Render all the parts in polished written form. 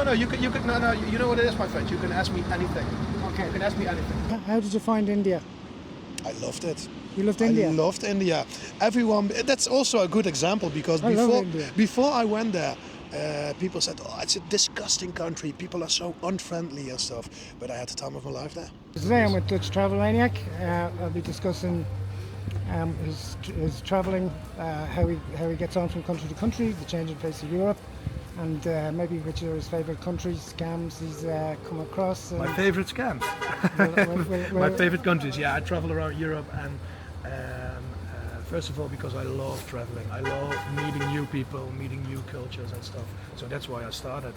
No. You can. No. You know what it is, my friend. You can ask me anything. Okay. You can ask me anything. How did you find India? I loved it. You loved India? I loved India. Everyone. That's also a good example because I love India. before I went there, people said, "Oh, it's a disgusting country. People are so unfriendly and stuff." But I had the time of my life there. Today I'm with Dutch Travel Maniac. I'll be discussing his travelling, how he gets on from country to country, the changing face of Europe, and maybe which are his favourite countries, scams he's come across. My favourite scams. My favourite countries. Yeah, I travel around Europe, and first of all because I love traveling. I love meeting new people, meeting new cultures and stuff. So that's why I started.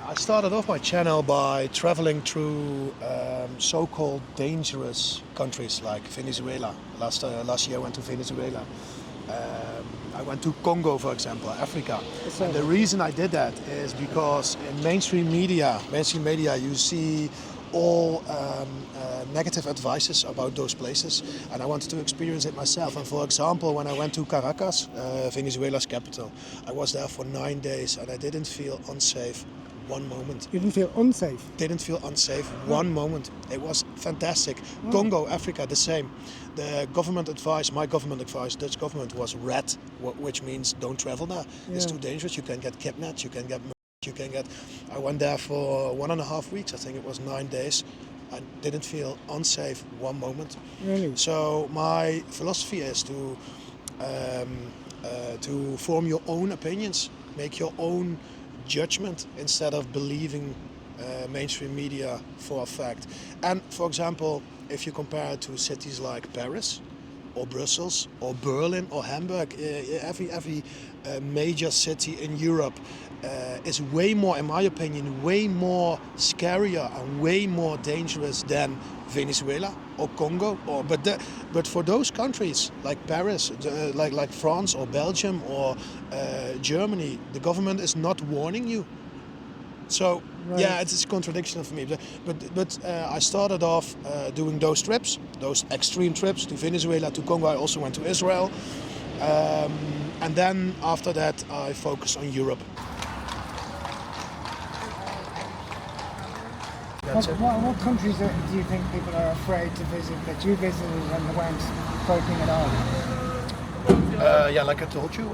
I started off my channel by traveling through so-called dangerous countries like Venezuela. Last year I went to Venezuela. I went to Congo, for example, Africa. And the reason I did that is because in mainstream media, you see all negative advices about those places, and I wanted to experience it myself. And for example, when I went to Caracas, Venezuela's capital, I was there for 9 days and I didn't feel unsafe one moment. You didn't feel unsafe? Didn't feel unsafe one moment. It was fantastic. Congo, Africa, the same. The government advice, my government advice, Dutch government, was red, which means don't travel there. It's too dangerous. You can get kidnapped, you can get I went there for 1.5 weeks, I think it was 9 days. I didn't feel unsafe one moment. Really? So my philosophy is to form your own opinions, make your own judgment instead of believing mainstream media for a fact. And for example, if you compare it to cities like Paris or Brussels or Berlin or Hamburg, every major city in Europe is way more, in my opinion, way more scarier and way more dangerous than Venezuela or Congo. But for those countries like Paris, like France or Belgium or Germany, the government is not warning you. So yeah, it's a contradiction for me. But I started off doing those trips, those extreme trips to Venezuela, to Congo. I also went to Israel, and then after that I focused on Europe. What countries do you think people are afraid to visit that you visited and weren't frightening at all? Yeah, like I told you,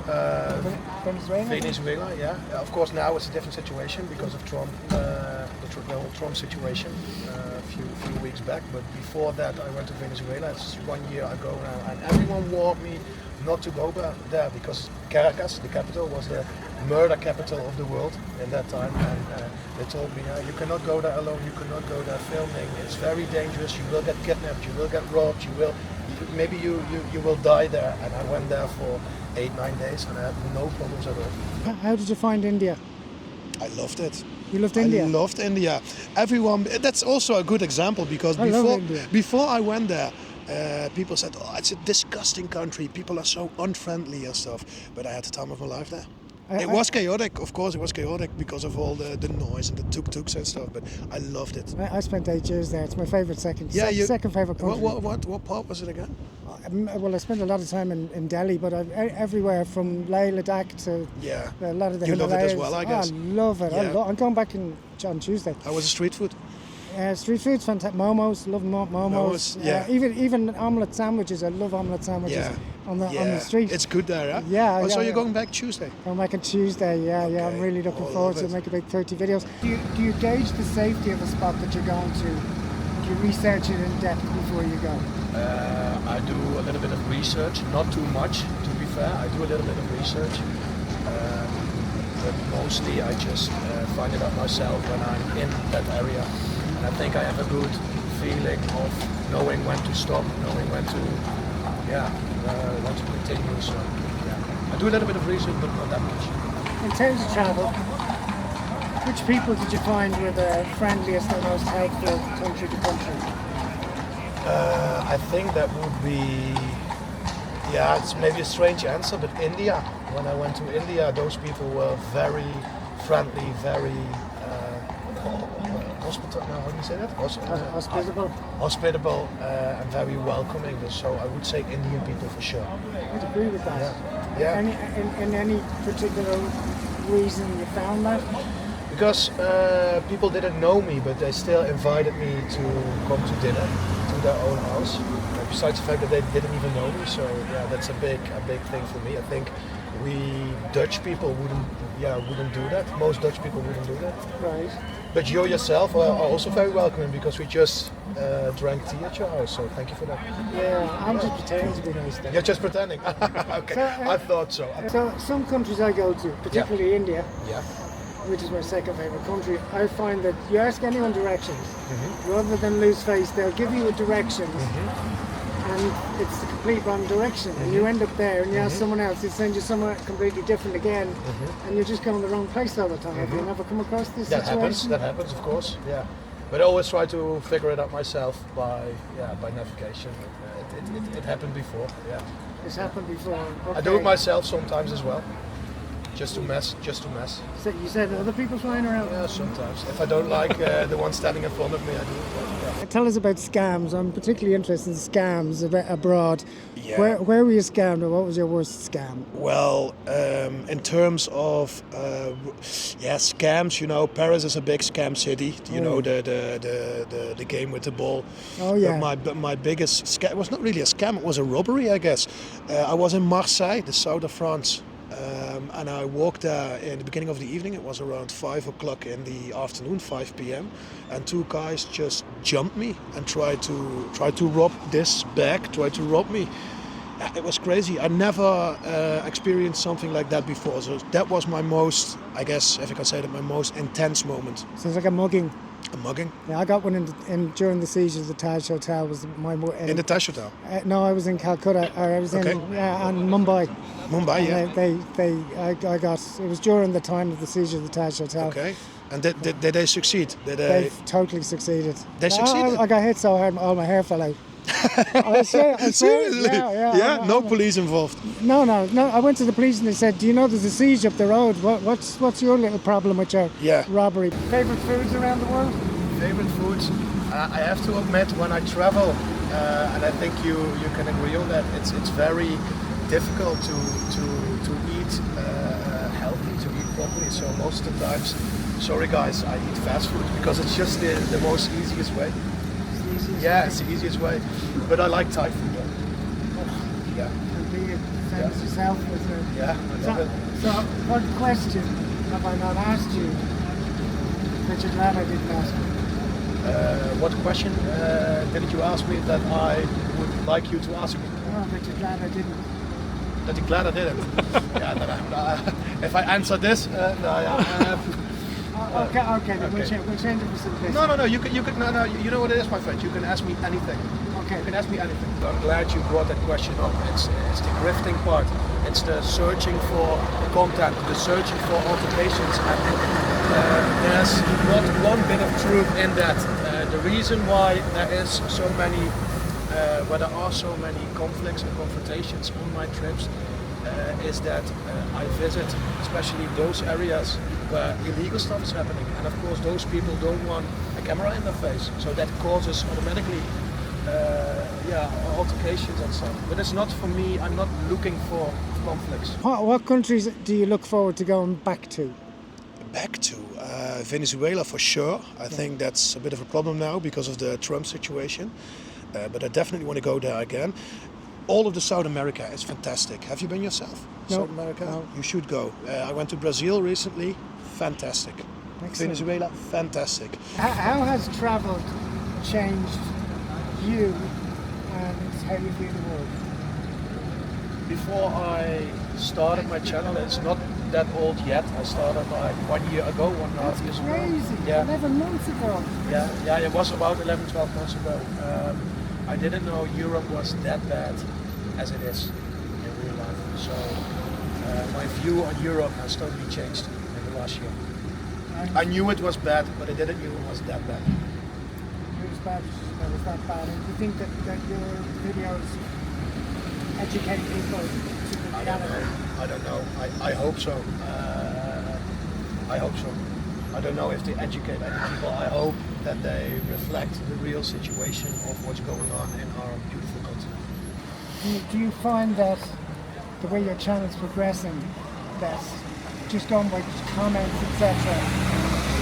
Venezuela? Venezuela, yeah. Of course now it's a different situation because of Trump, the whole Trump situation a few weeks back. But before that I went to Venezuela, it's 1 year ago now, and everyone warned me not to go there because Caracas, the capital, was the murder capital of the world in that time, and they told me you cannot go there alone, you cannot go there filming, it's very dangerous, you will get kidnapped, you will get robbed, maybe you will die there. And I went there for 8-9 days and I had no problems at all. How did you find India? I loved it. You loved India? I loved India. Everyone. That's also a good example because before I went there, people said, "Oh, it's a disgusting country. People are so unfriendly and stuff." But I had the time of my life there. It was chaotic, of course. It was chaotic because of all the noise and the tuk-tuks and stuff. But I loved it. I spent 8 years there. It's my favourite second favourite country. What part was it again? Well, I spent a lot of time in Delhi, but everywhere from Leh, Ladakh to a lot of the You love Himalayas. it as well, I guess. I love it. Yeah. I'm going back on Tuesday. How was the street food? Street food's fantastic. Momos, love momos. Yeah. Even omelette sandwiches. I love omelette sandwiches on the street. It's good there, huh? Yeah. So you're going back Tuesday? I'm back on Tuesday. Okay. I'm really looking forward to make about 30 videos. Do you gauge the safety of a spot that you're going to? Do you research it in depth before you go? I do a little bit of research, not too much, to be fair. I do a little bit of research, but mostly I just find it out myself when I'm in that area. I think I have a good feeling of knowing when to stop, knowing when to continue. So I do a little bit of research, but not that much. In terms of travel, which people did you find were the friendliest or most helpful country to country? I think that would be, it's maybe a strange answer, but India. When I went to India, those people were very friendly, very how do you say that? Hospitable and very welcoming. So I would say Indian people for sure. I'd agree with that. Yeah. In any particular reason you found that? Because people didn't know me, but they still invited me to come to dinner to their own house. Besides the fact that they didn't even know me, so yeah, that's a big thing for me. I think we Dutch people wouldn't do that. Most Dutch people wouldn't do that. Right. But you yourself are also very welcoming because we just drank tea at your house. So thank you for that. Yeah, I'm just pretending to be nice then. You're just pretending. Okay, So, I thought so. So some countries I go to, particularly India, Yeah. which is my second favourite country, I find that you ask anyone directions, rather than lose face, they'll give you a direction, and it's the complete wrong direction, and you end up there, and you ask someone else, they send you somewhere completely different again, and you're just going the wrong place all the time. Have you never come across this situation? That happens, of course. Yeah. But I always try to figure it out myself by navigation. It happened before. Yeah. It's happened before. Okay. I do it myself sometimes as well. Just to mess. So you said other people flying around? Yeah, sometimes. If I don't like the one standing in front of me, I do it. Yeah. Tell us about scams. I'm particularly interested in scams abroad. Yeah. Where were you scammed, or what was your worst scam? Well, in terms of scams, you know, Paris is a big scam city. You know, the game with the ball. Oh yeah. But my biggest scam, it was not really a scam. It was a robbery, I guess. I was in Marseille, the south of France. And I walked there in the beginning of the evening. It was around 5 o'clock in the afternoon, 5 p.m. And two guys just jumped me and tried to rob this bag, tried to rob me. It was crazy. I never experienced something like that before. So that was my most, I guess, if I can say that, my most intense moment. Sounds like a mugging. A mugging? Yeah, I got one during the siege of the Taj Hotel. Was In the Taj Hotel? No, I was in Calcutta. Or I was in Mumbai. Mumbai, yeah. I got. It was during the time of the siege of the Taj Hotel. Okay. And did they succeed? They totally succeeded. They succeeded? I got hit so hard, all my hair fell out. I swear, Seriously? Yeah. No police involved? No. I went to the police and they said, "Do you know there's a siege up the road? What's your little problem with your robbery?" Favorite foods around the world? Favorite foods? I have to admit, when I travel, and I think you can agree on that, it's very difficult to eat healthy, to eat properly. So most of the times, sorry guys, I eat fast food because it's just the most easiest way. It's the easiest way. But I like Thai food though. Yeah. And being famous yourself was Yeah, I love it. So what question have I not asked you that you're glad I didn't ask you? What question didn't you ask me that I would like you to ask me? Oh, that you're glad I didn't. That you're glad I didn't? Yeah, then if I answer this, Okay, then we'll change it for simplicity. No, you you know what it is, my friend, you can ask me anything. Okay. You can ask me anything. I'm glad you brought that question up. It's the grifting part. It's the searching for content, the searching for altercations. And there's not one bit of truth in that. The reason why there are so many conflicts and confrontations on my trips is that I visit especially those areas where illegal stuff is happening, and of course those people don't want a camera in their face, so that causes automatically altercations and stuff. But it's not for me. I'm not looking for conflicts. What countries do you look forward to going back to? Back to Venezuela for sure. I think that's a bit of a problem now because of the Trump situation, but I definitely want to go there again. All of the South America is fantastic. Have you been yourself? No. South America? No. You should go. I went to Brazil recently. Fantastic. Excellent. Venezuela, fantastic. How has travel changed you and how you view the world? Before I started my channel, it's not that old yet. I started like 1 year ago, 1.5 years ago. Crazy. Yeah. 11 months ago. Yeah, it was about 11, 12 months ago. I didn't know Europe was that bad as it is in real life. So my view on Europe has totally changed in the last year. I knew it was bad, but I didn't know it was that bad. It was bad. It was that bad. And do you think that your videos educate people to the reality? I don't know. I hope so. I hope so. I don't know if they educate any people. I hope that they reflect the real situation of what's going on in our beautiful continent. Do you find that the way your channel's progressing, that just going by comments, etc.,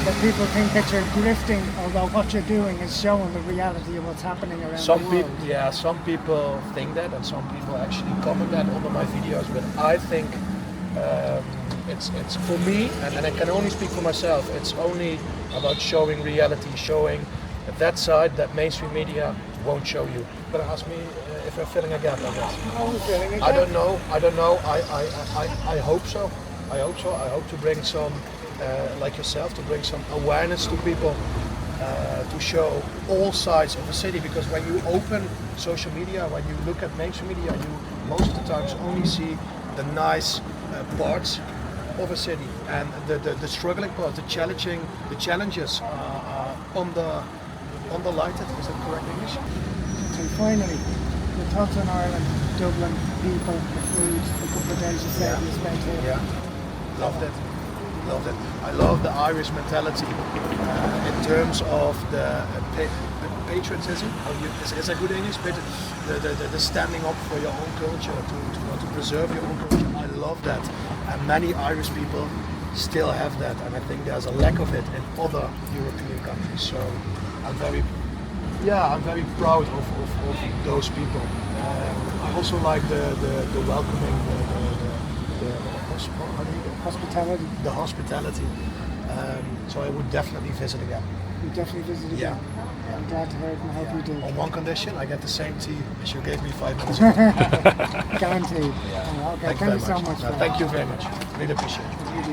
that people think that you're grifting, although what you're doing is showing the reality of what's happening around Some the world. people, yeah, some people think that, and some people actually comment that under my videos. But I think it's for me, and I can only speak for myself. It's only about showing reality, showing that side that mainstream media won't show you. But ask me if I'm filling a gap, I guess. Oh, feeling it. I don't know. I hope so. I hope to bring some, like yourself, to bring some awareness to people, to show all sides of the city. Because when you open social media, when you look at mainstream media, you most of the times only see the nice parts of a city, and the struggling parts, the challenges on the lighted. Is that correct English? And finally, your thoughts on Ireland, Dublin, people, the food, the couple of days you said you spent here. Yeah, loved it. I love the Irish mentality in terms of the patriotism. Is that good English? The standing up for your own culture, to want to preserve your own culture. I love that, and many Irish people still have that, and I think there's a lack of it in other European countries. So I'm very proud of those people. I also like the welcoming, Hospitality. the hospitality. So I would definitely visit again. You definitely visited Yeah. again. I'm glad to hear it and I hope you do. On one condition, I get the same tea as you gave me 5 minutes ago. Guaranteed. Yeah. Okay, Thank thank you you so much. No, thank you very much. Really appreciate it.